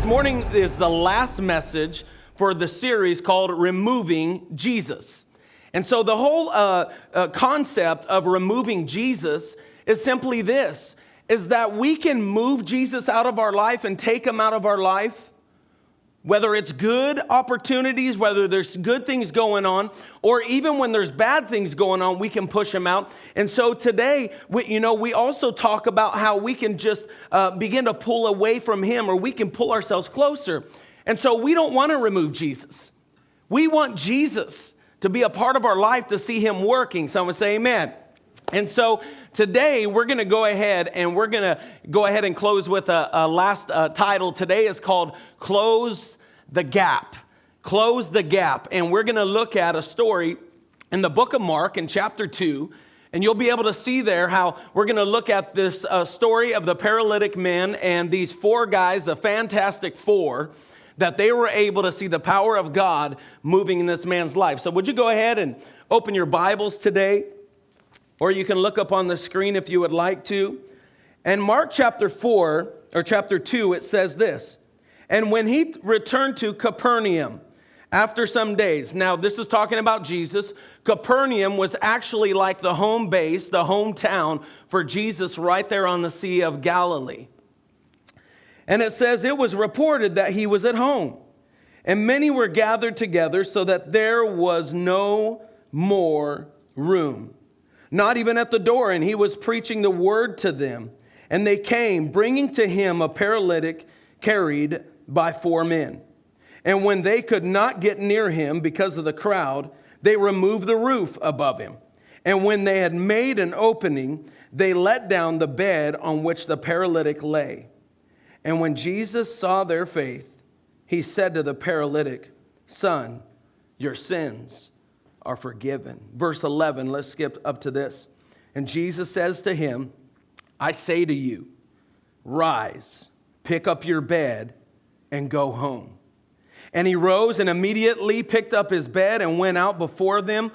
This morning is the last message for the series called Removing Jesus. And so the whole concept of removing Jesus is simply this, is that we can move Jesus out of our life and take him out of our life, whether it's good opportunities, whether there's good things going on, or even when there's bad things going on, we can push him out. And so today, we also talk about how we can just begin to pull away from him, or we can pull ourselves closer. And so we don't want to remove Jesus. We want Jesus to be a part of our life, to see him working. Someone say amen. And so today we're going to go ahead and close with a last title. Today is called Close the Gap. Close the Gap. And we're going to look at a story in the book of Mark in chapter 2. And you'll be able to see there how we're going to look at this story of the paralytic man and these four guys, the Fantastic Four, that they were able to see the power of God moving in this man's life. So would you go ahead and open your Bibles today? Or you can look up on the screen if you would like to. And Mark chapter 4, or chapter 2, it says this. And when he returned to Capernaum after some days. Now, this is talking about Jesus. Capernaum was actually like the home base, the hometown for Jesus right there on the Sea of Galilee. And it says it was reported that he was at home. And many were gathered together so that there was no more room, not even at the door, and he was preaching the word to them. And they came, bringing to him a paralytic carried by four men. And when they could not get near him because of the crowd, they removed the roof above him. And when they had made an opening, they let down the bed on which the paralytic lay. And when Jesus saw their faith, he said to the paralytic, "Son, your sins are forgiven." Verse 11, let's skip up to this. And Jesus says to him, "I say to you, rise, pick up your bed, and go home." And he rose and immediately picked up his bed and went out before them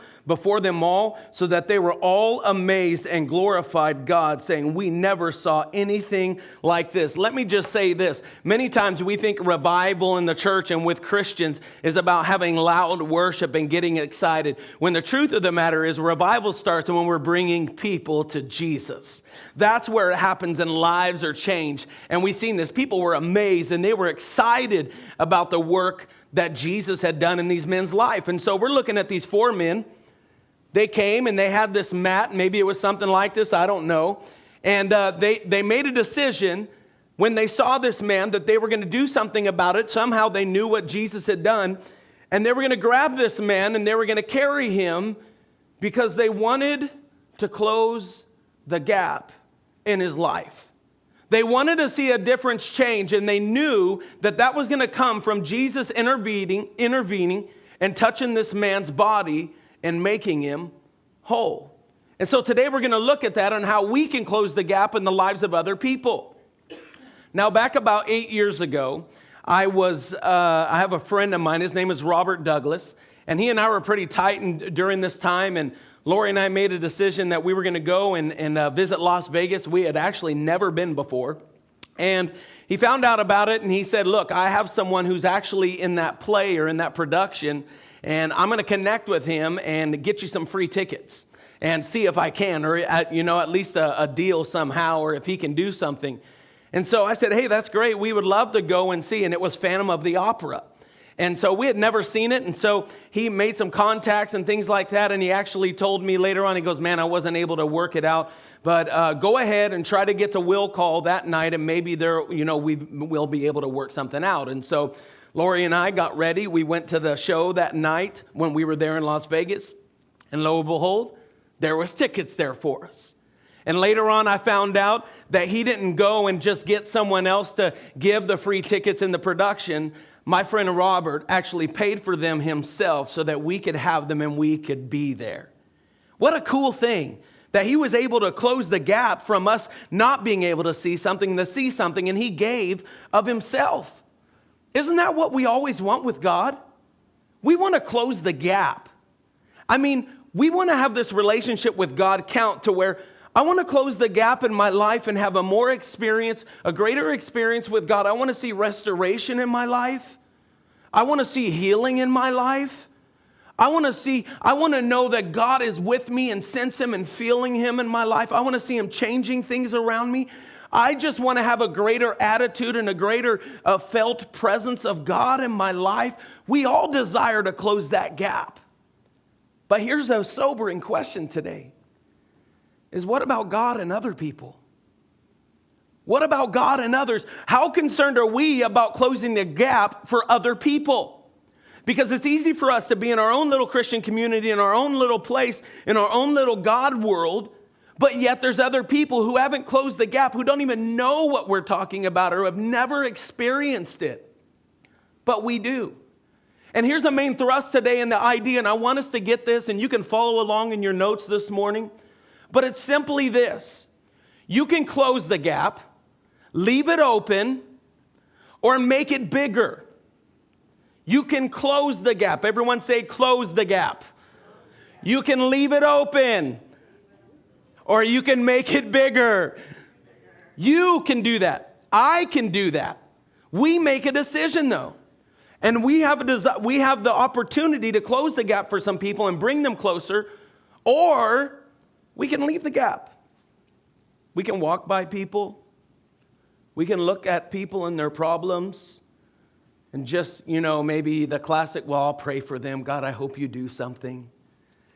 all, so that they were all amazed and glorified God, saying, "We never saw anything like this." Let me just say this. Many times we think revival in the church and with Christians is about having loud worship and getting excited, when the truth of the matter is revival starts when we're bringing people to Jesus. That's where it happens and lives are changed. And we've seen this. People were amazed and they were excited about the work that Jesus had done in these men's life. And so we're looking at these four men. They came and they had this mat. Maybe it was something like this. I don't know. And they made a decision when they saw this man that they were going to do something about it. Somehow they knew what Jesus had done. And they were going to grab this man and they were going to carry him because they wanted to close the gap in his life. They wanted to see a difference change, and they knew that that was going to come from Jesus intervening and touching this man's body and making him whole. And so today we're going to look at that and how we can close the gap in the lives of other people. Now, back about 8 years ago, I have a friend of mine. His name is Robert Douglas, and he and I were pretty tight during this time. And Lori and I made a decision that we were going to go and visit Las Vegas. We had actually never been before. And he found out about it, and he said, "Look, I have someone who's actually in that play or in that production, and I'm going to connect with him and get you some free tickets and see if I can, or at least a deal somehow, or if he can do something." And so I said, "Hey, that's great. We would love to go and see." And it was Phantom of the Opera. And so we had never seen it. And so he made some contacts and things like that. And he actually told me later on, he goes, "Man, I wasn't able to work it out. But go ahead and try to get to Will Call that night. And maybe we'll be able to work something out." And so Lori and I got ready. We went to the show that night when we were there in Las Vegas. And lo and behold, there was tickets there for us. And later on, I found out that he didn't go and just get someone else to give the free tickets in the production. My friend Robert actually paid for them himself so that we could have them and we could be there. What a cool thing that he was able to close the gap from us not being able to see something, and he gave of himself. Isn't that what we always want with God? We want to close the gap. I mean, we want to have this relationship with God count to where I want to close the gap in my life and have a greater experience with God. I want to see restoration in my life. I want to see healing in my life. I want to know that God is with me and sense Him and feeling Him in my life. I want to see Him changing things around me. I just want to have a greater attitude and a greater felt presence of God in my life. We all desire to close that gap. But here's a sobering question today, is what about God and other people? What about God and others? How concerned are we about closing the gap for other people? Because it's easy for us to be in our own little Christian community, in our own little place, in our own little God world, but yet there's other people who haven't closed the gap, who don't even know what we're talking about or have never experienced it. But we do. And here's the main thrust today in the idea, and I want us to get this, and you can follow along in your notes this morning. But it's simply this. You can close the gap, leave it open, or make it bigger. You can close the gap. Everyone say, close the gap. You can leave it open, or you can make it bigger. You can do that. I can do that. We make a decision, though. And we have the opportunity to close the gap for some people and bring them closer, or we can leave the gap. We can walk by people. We can look at people and their problems and just, maybe the classic, well, I'll pray for them. God, I hope you do something.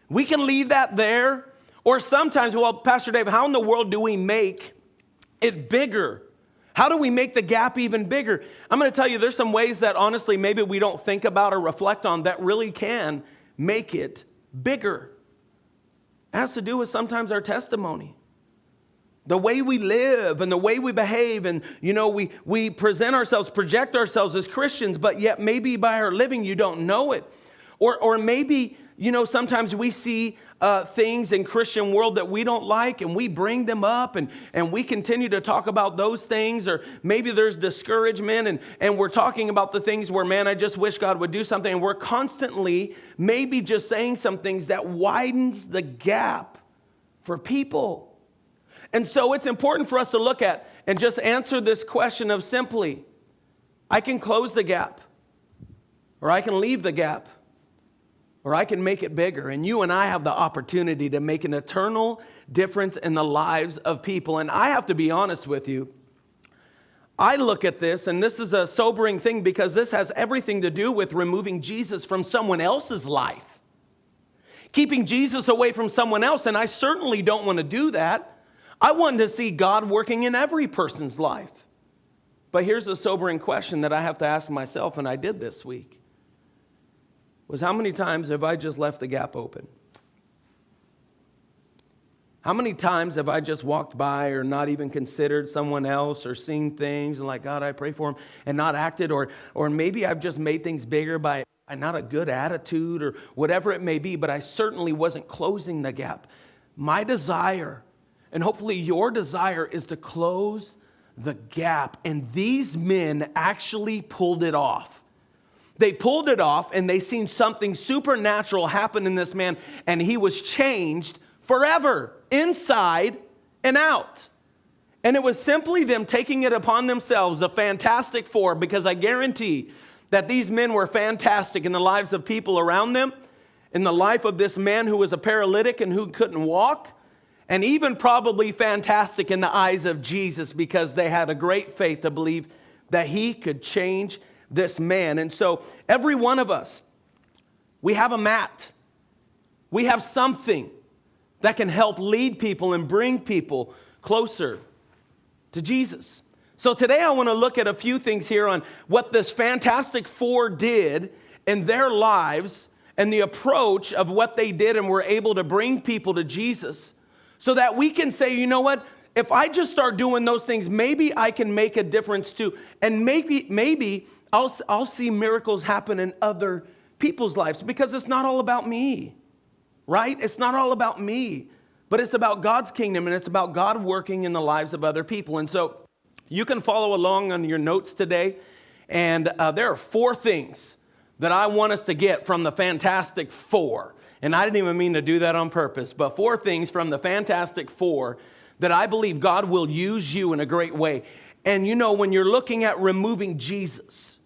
We can leave that there. Or sometimes, well, Pastor Dave, how in the world do we make it bigger? How do we make the gap even bigger? I'm going to tell you, there's some ways that honestly maybe we don't think about or reflect on that really can make it bigger. It has to do with sometimes our testimony. The way we live and the way we behave, and we present ourselves, project ourselves as Christians, but yet maybe by our living you don't know it. Or maybe, sometimes we see things in Christian world that we don't like, and we bring them up, and we continue to talk about those things. Or maybe there's discouragement, and we're talking about the things where, man, I just wish God would do something. And we're constantly maybe just saying some things that widens the gap for people. And so it's important for us to look at and just answer this question of simply, I can close the gap, or I can leave the gap, or I can make it bigger. And you and I have the opportunity to make an eternal difference in the lives of people. And I have to be honest with you. I look at this, and this is a sobering thing, because this has everything to do with removing Jesus from someone else's life. Keeping Jesus away from someone else. And I certainly don't want to do that. I want to see God working in every person's life. But here's a sobering question that I have to ask myself, and I did this week. Was how many times have I just left the gap open? How many times have I just walked by or not even considered someone else or seen things and like, God, I pray for them, and not acted? Or maybe I've just made things bigger by not a good attitude or whatever it may be, but I certainly wasn't closing the gap. My desire, and hopefully your desire, is to close the gap. And these men actually pulled it off. They pulled it off, and they seen something supernatural happen in this man, and he was changed forever, inside and out. And it was simply them taking it upon themselves, the Fantastic Four, because I guarantee that these men were fantastic in the lives of people around them, in the life of this man who was a paralytic and who couldn't walk, and even probably fantastic in the eyes of Jesus, because they had a great faith to believe that he could change this man. And so every one of us, we have a mat. We have something that can help lead people and bring people closer to Jesus. So today I want to look at a few things here on what this Fantastic Four did in their lives and the approach of what they did and were able to bring people to Jesus, so that we can say, you know what? If I just start doing those things, maybe I can make a difference too. And maybe I'll see miracles happen in other people's lives, because it's not all about me, right? It's not all about me, but it's about God's kingdom, and it's about God working in the lives of other people. And so you can follow along on your notes today, and there are 4 things that I want us to get from the Fantastic Four. And I didn't even mean to do that on purpose, but 4 things from the Fantastic Four that I believe God will use you in a great way. And you know, when you're looking at removing Jesus,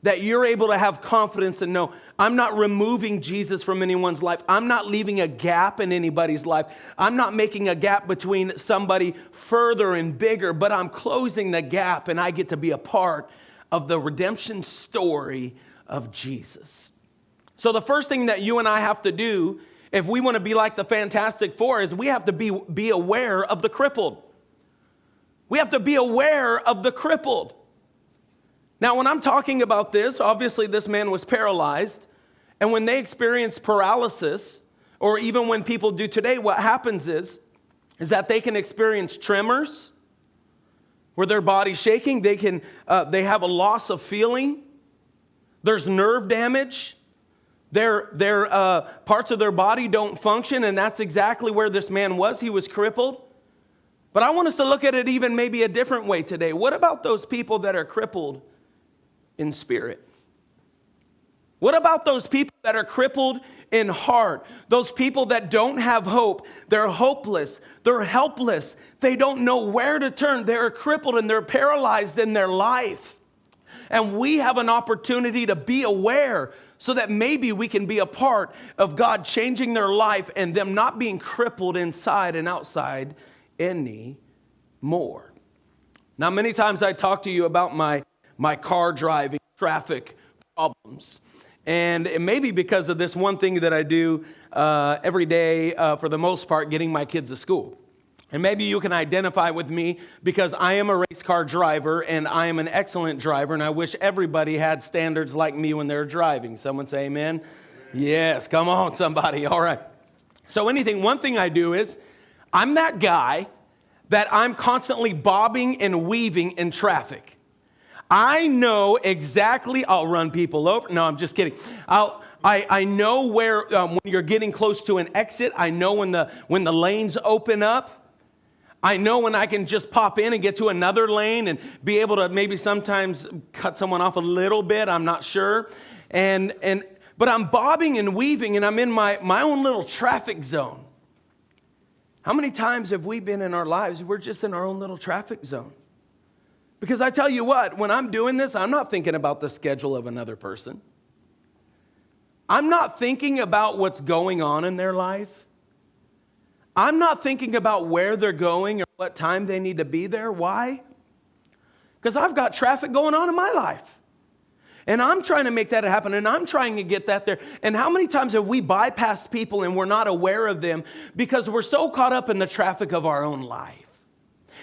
that you're able to have confidence and know, I'm not removing Jesus from anyone's life. I'm not leaving a gap in anybody's life. I'm not making a gap between somebody further and bigger, but I'm closing the gap, and I get to be a part of the redemption story of Jesus. So the first thing that you and I have to do if we want to be like the Fantastic Four is we have to be aware of the crippled. We have to be aware of the crippled. Now, when I'm talking about this, obviously this man was paralyzed. And when they experience paralysis, or even when people do today, what happens is that they can experience tremors, where their body's shaking. They have a loss of feeling. There's nerve damage. Their parts of their body don't function, and that's exactly where this man was. He was crippled. But I want us to look at it even maybe a different way today. What about those people that are crippled in spirit? What about those people that are crippled in heart? Those people that don't have hope. They're hopeless. They're helpless. They don't know where to turn. They're crippled and they're paralyzed in their life. And we have an opportunity to be aware so that maybe we can be a part of God changing their life and them not being crippled inside and outside anymore. Now, many times I talk to you about my car driving, traffic problems. And it may be because of this one thing that I do every day, for the most part, getting my kids to school. And maybe you can identify with me because I am a race car driver and I am an excellent driver, and I wish everybody had standards like me when they're driving. Someone say amen? Yes, come on somebody. All right. So one thing I do is I'm that guy that I'm constantly bobbing and weaving in traffic. I know exactly, I'll run people over. No, I'm just kidding. I know where, when you're getting close to an exit, I know when the lanes open up. I know when I can just pop in and get to another lane and be able to maybe sometimes cut someone off a little bit. I'm not sure. But I'm bobbing and weaving, and I'm in my own little traffic zone. How many times have we been in our lives, we're just in our own little traffic zone? Because I tell you what, when I'm doing this, I'm not thinking about the schedule of another person. I'm not thinking about what's going on in their life. I'm not thinking about where they're going or what time they need to be there. Why? Because I've got traffic going on in my life. And I'm trying to make that happen, and I'm trying to get that there. And how many times have we bypassed people and we're not aware of them because we're so caught up in the traffic of our own life?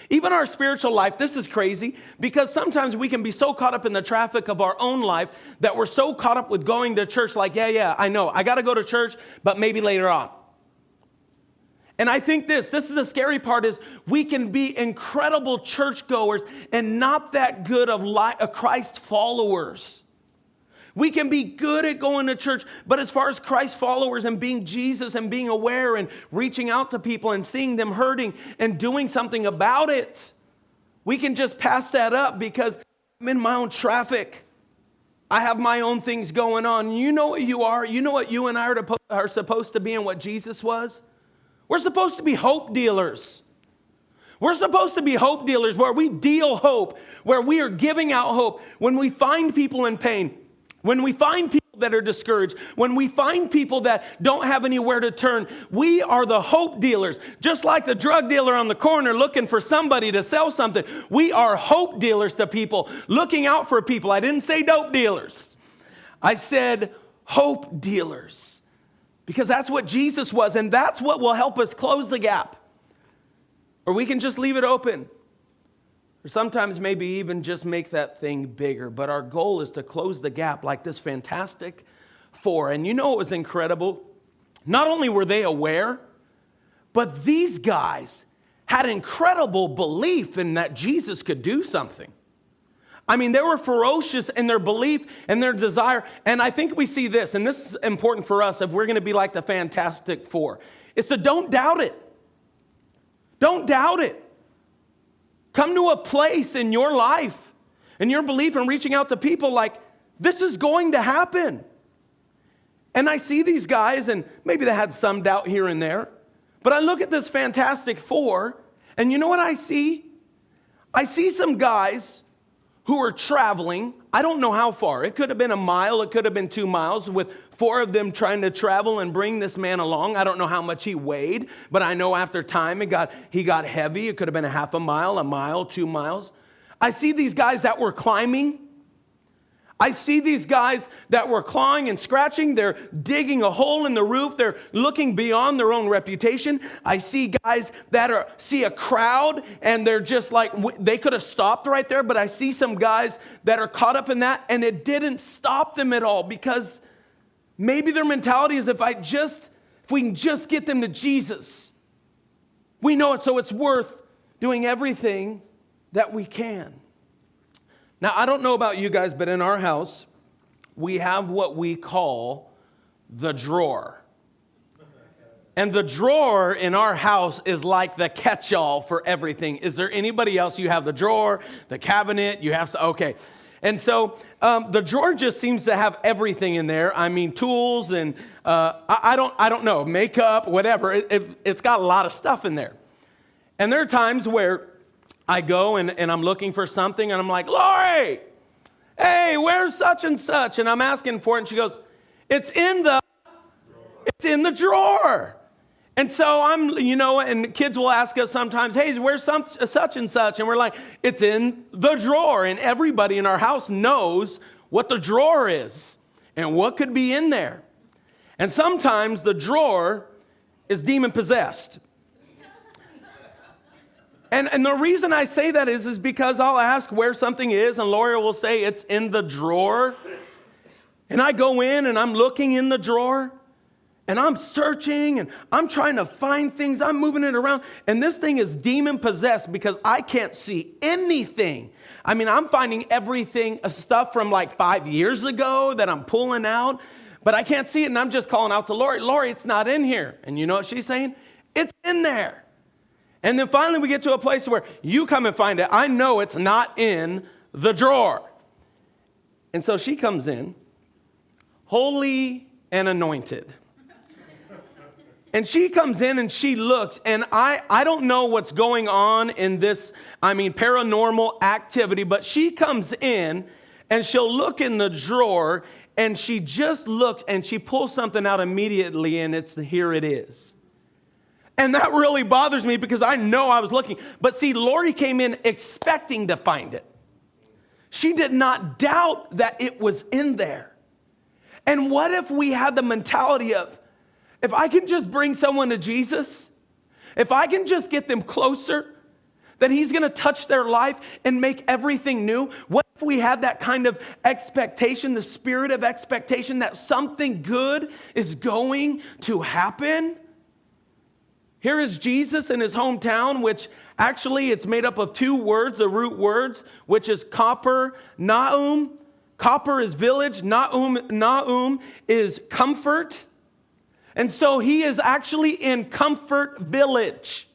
Even our spiritual life, this is crazy, because sometimes we can be so caught up in the traffic of our own life that we're so caught up with going to church like, yeah, I know, I got to go to church, but maybe later on. And I think this is the scary part, is we can be incredible churchgoers and not that good of Christ followers. We can be good at going to church, but as far as Christ followers and being Jesus and being aware and reaching out to people and seeing them hurting and doing something about it, we can just pass that up because I'm in my own traffic. I have my own things going on. You know what you are. You know what you and I are supposed to be and what Jesus was. We're supposed to be hope dealers. We're supposed to be hope dealers where we deal hope, where we are giving out hope. When we find people in pain, when we find people that are discouraged, when we find people that don't have anywhere to turn, we are the hope dealers. Just like the drug dealer on the corner looking for somebody to sell something. We are hope dealers to people, looking out for people. I didn't say dope dealers. I said hope dealers. Because that's what Jesus was, and that's what will help us close the gap. Or we can just leave it open. Or sometimes maybe even just make that thing bigger. But our goal is to close the gap like this Fantastic Four. And you know what was incredible? Not only were they aware, but these guys had incredible belief in that Jesus could do something. I mean, they were ferocious in their belief and their desire. And I think we see this, and this is important for us if we're going to be like the Fantastic Four. It's to don't doubt it. Don't doubt it. Come to a place in your life and your belief in reaching out to people like, this is going to happen. And I see these guys, and maybe they had some doubt here and there, but I look at this Fantastic Four, and you know what I see? I see some guys who are traveling. I don't know how far. It could have been a mile. It could have been 2 miles, with 4 of them trying to travel and bring this man along. I don't know how much he weighed, but I know after time he got heavy. It could have been a half a mile, 2 miles. I see these guys that were climbing. I see these guys that were clawing and scratching. They're digging a hole in the roof. They're looking beyond their own reputation. I see guys that see a crowd, and they're just like, they could have stopped right there, but I see some guys that are caught up in that, and it didn't stop them at all, because maybe their mentality is, if we can just get them to Jesus, we know it, so it's worth doing everything that we can. Now, I don't know about you guys, but in our house, we have what we call the drawer. And the drawer in our house is like the catch-all for everything. Is there anybody else? You have the drawer, the cabinet, okay. And so the drawer just seems to have everything in there. I mean, tools and I don't know, makeup, whatever. It's got a lot of stuff in there. And there are times where I go and I'm looking for something, and I'm like, Lori, hey, where's such and such? And I'm asking for it, and she goes, it's in the drawer. And so and kids will ask us sometimes, hey, where's such and such? And we're like, it's in the drawer. And everybody in our house knows what the drawer is and what could be in there. And sometimes the drawer is demon possessed. And the reason I say that is because I'll ask where something is, and Laura will say it's in the drawer. And I go in and I'm looking in the drawer, and I'm searching and I'm trying to find things. I'm moving it around, and this thing is demon possessed because I can't see anything. I mean, I'm finding everything, stuff from like 5 years ago that I'm pulling out, but I can't see it, and I'm just calling out to Lori, Lori, it's not in here. And you know what she's saying? It's in there. And then finally we get to a place where you come and find it. I know it's not in the drawer. And so she comes in, holy and anointed. And she comes in and she looks, and I don't know what's going on in this, paranormal activity, but she comes in and she'll look in the drawer, and she just looks and she pulls something out immediately, and here it is. And that really bothers me because I know I was looking. But see, Lori came in expecting to find it. She did not doubt that it was in there. And what if we had the mentality of, if I can just bring someone to Jesus, if I can just get them closer, that he's going to touch their life and make everything new? What if we had that kind of expectation, the spirit of expectation that something good is going to happen? Here is Jesus in his hometown, which actually it's made up of 2 words, the root words, which is copper, naum. Copper is village, naum is comfort. And so he is actually in Comfort Village.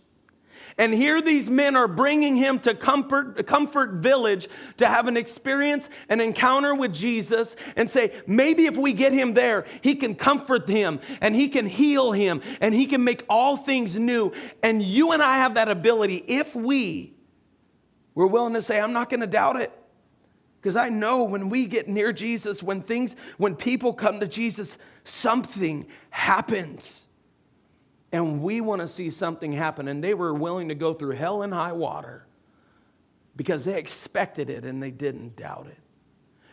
And here these men are bringing him to Comfort Village to have an experience, an encounter with Jesus, and say, maybe if we get him there, he can comfort him, and he can heal him, and he can make all things new. And you and I have that ability if we're willing to say, I'm not going to doubt it. Because I know when we get near Jesus, when people come to Jesus, something happens. And we want to see something happen. And they were willing to go through hell and high water because they expected it and they didn't doubt it.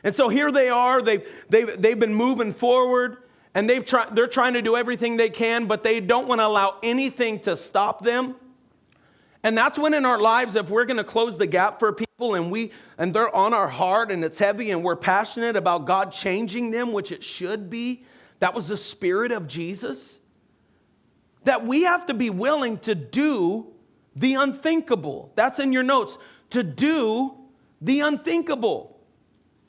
And so here they are. They've been moving forward, and they're trying to do everything they can, but they don't want to allow anything to stop them. And that's when in our lives, if we're going to close the gap for people and they're on our heart and it's heavy and we're passionate about God changing them, which it should be, that was the spirit of Jesus, that we have to be willing to do the unthinkable. That's in your notes. To do the unthinkable.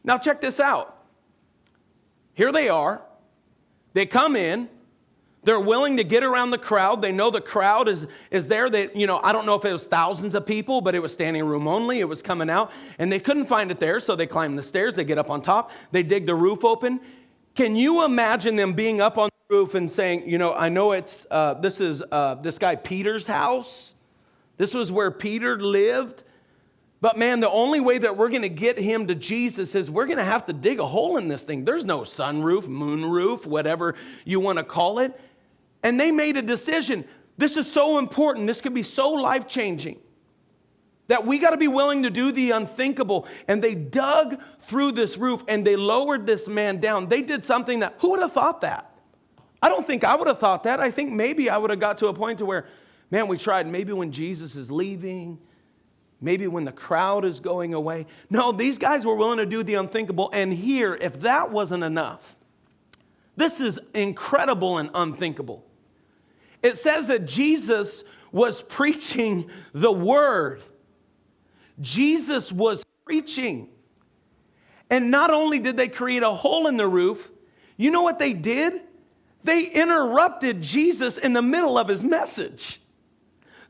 Now check this out. Here they are. They come in. They're willing to get around the crowd. They know the crowd is there. I don't know if it was thousands of people, but it was standing room only. It was coming out. And they couldn't find it there, so they climb the stairs. They get up on top. They dig the roof open. Can you imagine them being up on the roof and saying, you know, I know this is this guy Peter's house. This was where Peter lived. But man, the only way that we're going to get him to Jesus is we're going to have to dig a hole in this thing. There's no sunroof, moonroof, whatever you want to call it. And they made a decision. This is so important. This could be so life-changing that we got to be willing to do the unthinkable. And they dug through this roof and they lowered this man down. They did something that, who would have thought that? I don't think I would have thought that. I think maybe I would have got to a point to where, man, we tried maybe when Jesus is leaving, maybe when the crowd is going away. No, these guys were willing to do the unthinkable. And here, if that wasn't enough, this is incredible and unthinkable. It says that Jesus was preaching the word. Jesus was preaching. And not only did they create a hole in the roof, you know what they did? They interrupted Jesus in the middle of his message.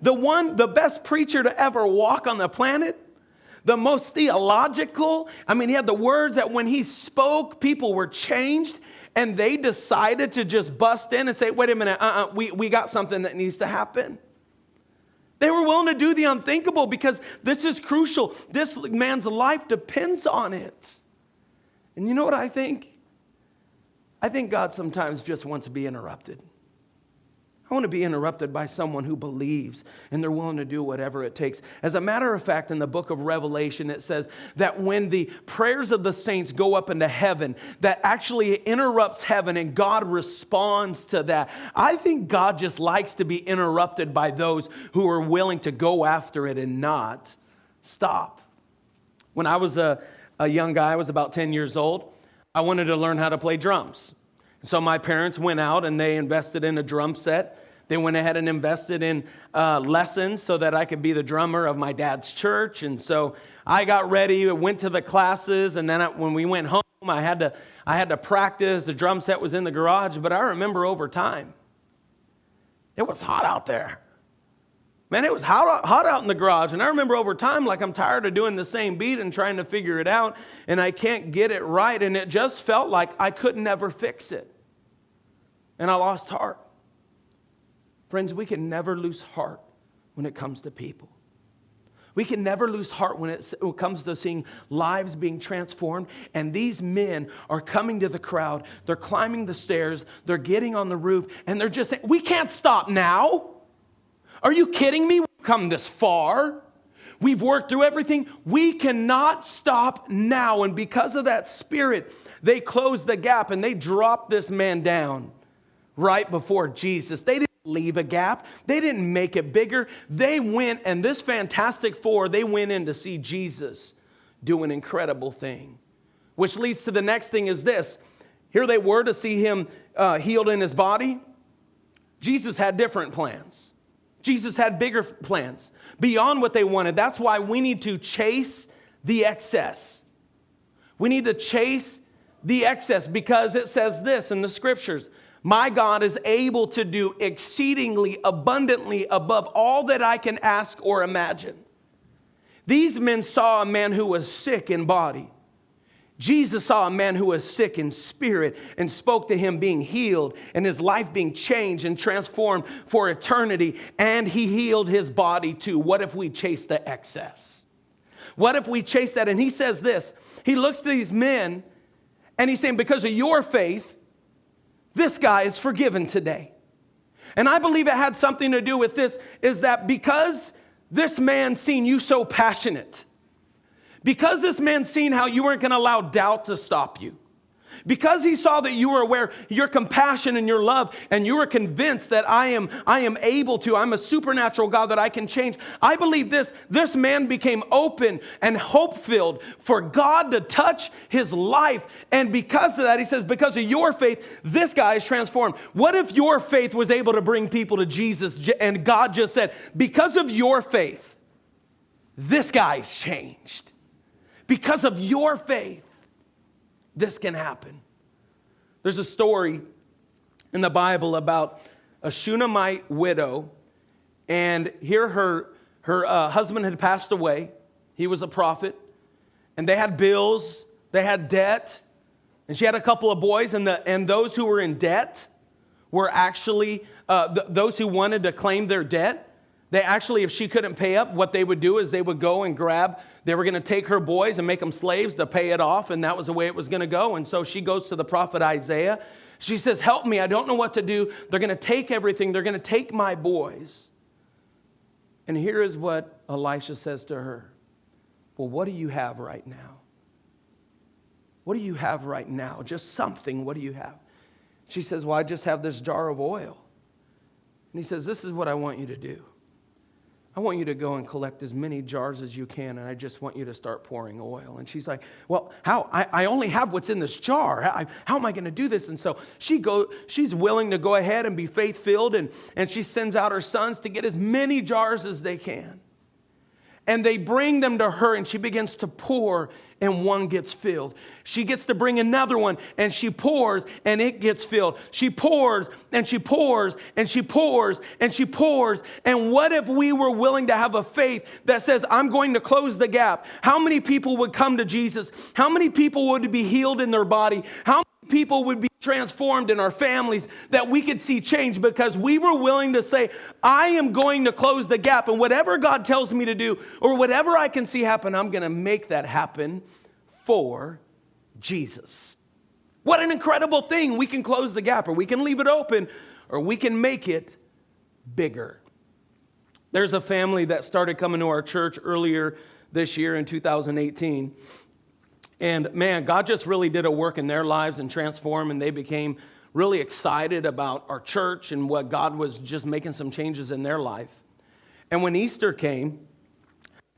The best preacher to ever walk on the planet, the most theological. I mean, he had the words that when he spoke, people were changed. And they decided to just bust in and say, wait a minute, we got something that needs to happen. They were willing to do the unthinkable because this is crucial. This man's life depends on it. And you know what I think? I think God sometimes just wants to be interrupted. I want to be interrupted by someone who believes and they're willing to do whatever it takes. As a matter of fact, in the book of Revelation, it says that when the prayers of the saints go up into heaven, that actually interrupts heaven and God responds to that. I think God just likes to be interrupted by those who are willing to go after it and not stop. When I was a young guy, I was about 10 years old, I wanted to learn how to play drums. So my parents went out and they invested in a drum set. They went ahead and invested in lessons so that I could be the drummer of my dad's church. And so I got ready, went to the classes, and then when we went home, I had to practice. The drum set was in the garage, but I remember over time, it was hot out there. Man, it was hot out in the garage. And I remember over time, like I'm tired of doing the same beat and trying to figure it out, and I can't get it right. And it just felt like I could never fix it. And I lost heart. Friends, we can never lose heart when it comes to people. We can never lose heart when it comes to seeing lives being transformed. And these men are coming to the crowd. They're climbing the stairs. They're getting on the roof. And they're just saying, we can't stop now. Are you kidding me? We've come this far. We've worked through everything. We cannot stop now. And because of that spirit, they closed the gap and they dropped this man down right before Jesus. They didn't leave a gap. They didn't make it bigger. They went, and this Fantastic Four, they went in to see Jesus do an incredible thing. Which leads to the next thing is this. Here they were to see him healed in his body. Jesus had different plans. Jesus had bigger plans beyond what they wanted. That's why we need to chase the excess. We need to chase the excess because it says this in the scriptures. My God is able to do exceedingly abundantly above all that I can ask or imagine. These men saw a man who was sick in body. Jesus saw a man who was sick in spirit and spoke to him being healed and his life being changed and transformed for eternity. And he healed his body too. What if we chase the excess? What if we chase that? And he says this. He looks to these men and he's saying, because of your faith, this guy is forgiven today. And I believe it had something to do with this, is that because this man seen you so passionate, because this man seen how you weren't going to allow doubt to stop you, because he saw that you were aware, your compassion and your love, and you were convinced that I am able to, I'm a supernatural God that I can change. I believe this man became open and hope-filled for God to touch his life. And because of that, he says, because of your faith, this guy is transformed. What if your faith was able to bring people to Jesus and God just said, because of your faith, this guy's changed. Because of your faith, this can happen. There's a story in the Bible about a Shunammite widow, and here her husband had passed away. He was a prophet, and they had bills, they had debt, And she had a couple of boys, and those who were in debt were actually, those who wanted to claim their debt, they actually, if she couldn't pay up, what they would do is they would go and they were going to take her boys and make them slaves to pay it off, and that was the way it was going to go. And so she goes to the prophet Isaiah. She says, help me, I don't know what to do. They're going to take everything. They're going to take my boys. And here is what Elisha says to her. Well, what do you have right now? What do you have right now? Just something. What do you have? She says, well, I just have this jar of oil. And he says, this is what I want you to do. I want you to go and collect as many jars as you can, and I just want you to start pouring oil. And she's like, well, how? I only have what's in this jar. How am I going to do this? And so she's willing to go ahead and be faith-filled, and she sends out her sons to get as many jars as they can. And they bring them to her, and she begins to pour, and one gets filled. She gets to bring another one, and she pours, and it gets filled. She pours, and she pours, and she pours, and she pours. And what if we were willing to have a faith that says, I'm going to close the gap? How many people would come to Jesus? How many people would be healed in their body? How many people would be transformed in our families that we could see change because we were willing to say, I am going to close the gap, and whatever God tells me to do or whatever I can see happen, I'm going to make that happen for Jesus. What an incredible thing. We can close the gap, or we can leave it open, or we can make it bigger. There's a family that started coming to our church earlier this year in 2018. And man, God just really did a work in their lives and transformed, and they became really excited about our church and what God was just making some changes in their life. And when Easter came,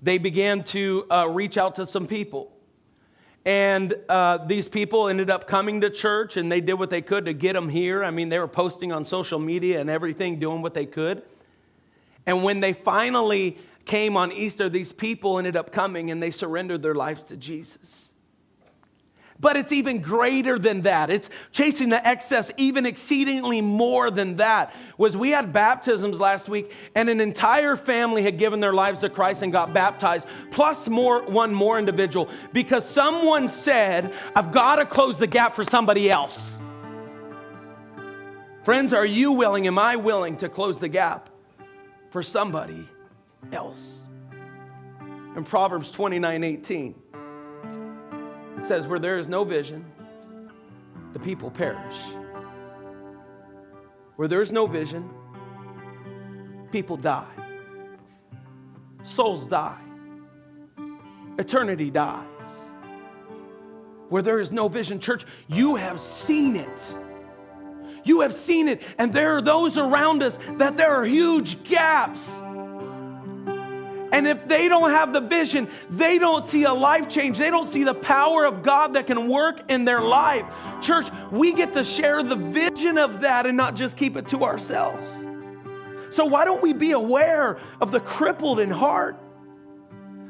they began to reach out to some people. And these people ended up coming to church, and they did what they could to get them here. I mean, they were posting on social media and everything, doing what they could. And when they finally came on Easter, these people ended up coming, and they surrendered their lives to Jesus. But it's even greater than that. It's chasing the excess, even exceedingly more than that. We had baptisms last week, and an entire family had given their lives to Christ and got baptized, plus one more individual, because someone said, I've got to close the gap for somebody else. Friends, are you willing, am I willing to close the gap for somebody else? In Proverbs 29:18. It says, where there is no vision, the people perish. Where there is no vision, people die. Souls die. Eternity dies. Where there is no vision, church, you have seen it. You have seen it. And there are those around us that there are huge gaps. And if they don't have the vision, they don't see a life change. They don't see the power of God that can work in their life. Church, we get to share the vision of that and not just keep it to ourselves. So why don't we be aware of the crippled in heart?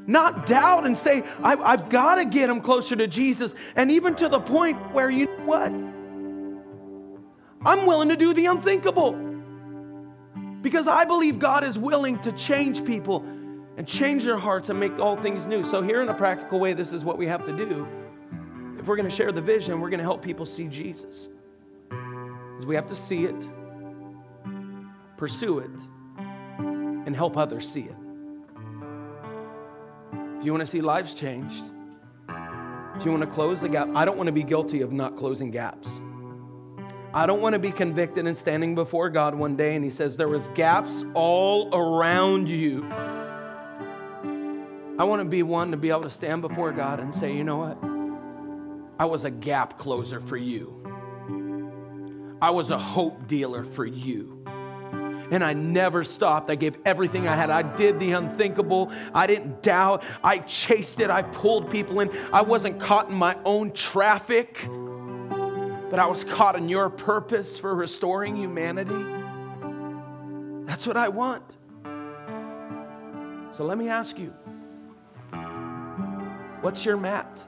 Not doubt and say, I've got to get them closer to Jesus. And even to the point where, you know what? I'm willing to do the unthinkable. Because I believe God is willing to change people and change their hearts and make all things new. So here in a practical way, this is what we have to do. If we're going to share the vision, we're going to help people see Jesus. Because we have to see it, pursue it, and help others see it. If you want to see lives changed, if you want to close the gap, I don't want to be guilty of not closing gaps. I don't want to be convicted and standing before God one day and He says, there was gaps all around you. I want to be one to be able to stand before God and say, you know what? I was a gap closer for you. I was a hope dealer for you. And I never stopped. I gave everything I had. I did the unthinkable. I didn't doubt. I chased it. I pulled people in. I wasn't caught in my own traffic, but I was caught in your purpose for restoring humanity. That's what I want. So let me ask you, what's your mat?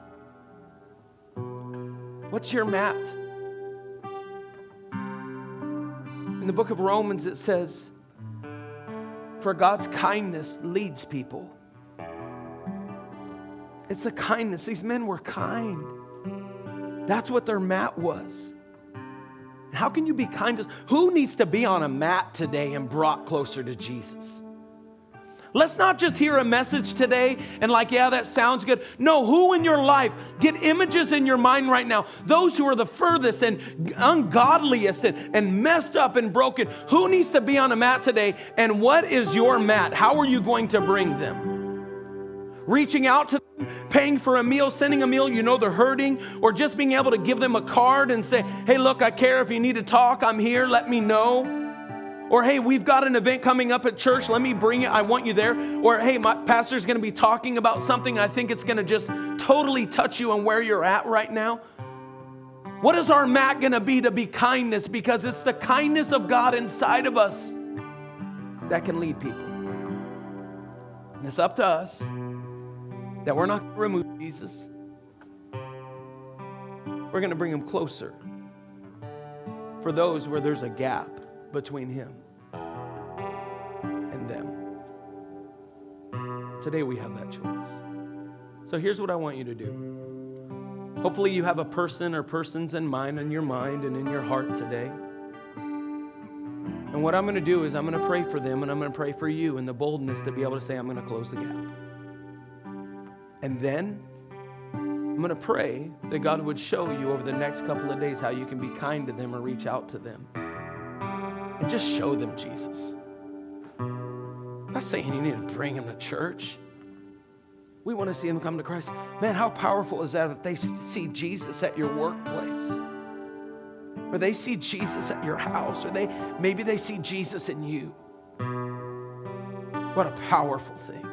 What's your mat? In the book of Romans, it says, for God's kindness leads people. It's the kindness. These men were kind. That's what their mat was. How can you be kind to... Who needs to be on a mat today and brought closer to Jesus? Let's not just hear a message today and like, yeah, that sounds good. No, who in your life, get images in your mind right now. Those who are the furthest and ungodliest and messed up and broken. Who needs to be on a mat today? And what is your mat? How are you going to bring them? Reaching out to them, paying for a meal, sending a meal, you know they're hurting, or just being able to give them a card and say, hey, look, I care. If you need to talk, I'm here. Let me know. Or, hey, we've got an event coming up at church. Let me bring it. I want you there. Or, hey, my pastor's going to be talking about something. I think it's going to just totally touch you on where you're at right now. What is our mat going to be kindness? Because it's the kindness of God inside of us that can lead people. And it's up to us that we're not going to remove Jesus. We're going to bring him closer for those where there's a gap between him and them. Today we have that choice. So here's what I want you to do. Hopefully you have a person or persons in mind, in your mind and in your heart today. And what I'm going to do is I'm going to pray for them, and I'm going to pray for you in the boldness to be able to say, I'm going to close the gap. And then I'm going to pray that God would show you over the next couple of days how you can be kind to them or reach out to them. And just show them Jesus. I'm not saying you need to bring them to church. We want to see them come to Christ. Man, how powerful is that if they see Jesus at your workplace? Or they see Jesus at your house? Or maybe they see Jesus in you. What a powerful thing.